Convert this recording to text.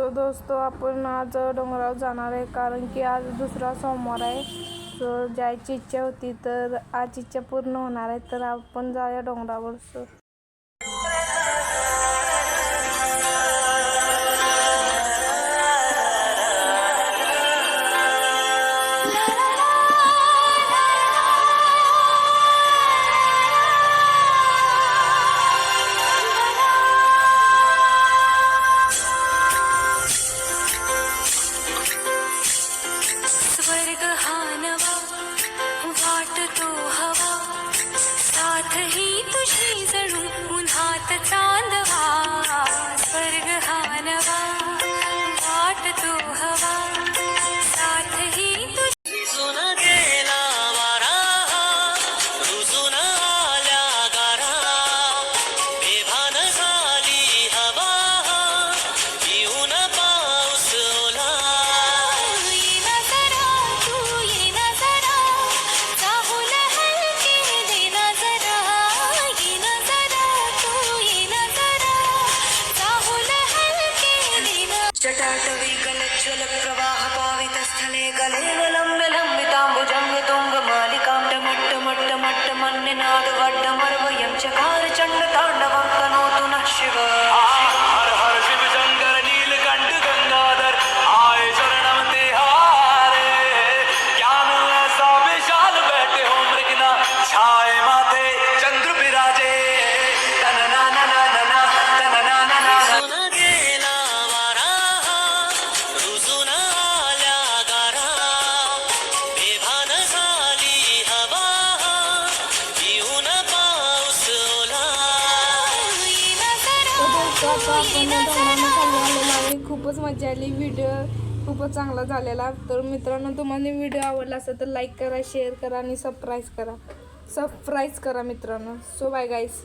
So दोस्तों आपण आज डोंगरावर जाणार आहे कारण की आज दुसरा सोमवार आहे. सो जायची इच्छा होती तर आज इच्छा पूर्ण होणार आहे. तर आपण जाऊया डोंगरावर. सो स्वर्ग हा नवा वाटतो हवा, साथ ही तुझी जणू उन्हात चांदवा. स्वर्ग हा नवा वाटतो हवा, साथ ही तुझी रुजून गेला वारा, रुजून आल्या गारा, बेभान झाली हवा, येऊन पाऊस ओला. जटाटवी गलज्ज्वल प्रवाह पावित स्थले गलेन लम्ब्य लम्बिताम्बुजं तुङ्गमालिकां टमट्टमट्टमट्ट मन्यनाद वड्डमर्वयं चकार चण्ड ताण्डवं तनोतु नः शिव. हर हर शिव शंकर नीलकंठ गंगाधर आए शरणम तिहारे. ज्ञान ऐसा विशाल बैठे हो मृगना छाए माथे चंद्र विराजे. तनना ना ना ना ना तनना ना ना. रुजून गेला वारा, रुजून आल्या गारा, बेभान झाली हवा, येऊन पाऊस ओला. आता आपण डोंगरावर खाली आलेलो आहे. खूपच मजा आली. व्हिडिओ खूपच चांगला झालेला. तर मित्रांनो, तुम्हाला व्हिडिओ आवडला असेल तर लाईक करा, शेअर करा आणि सबस्क्राईब करा मित्रांनो. सो बाय गाईस.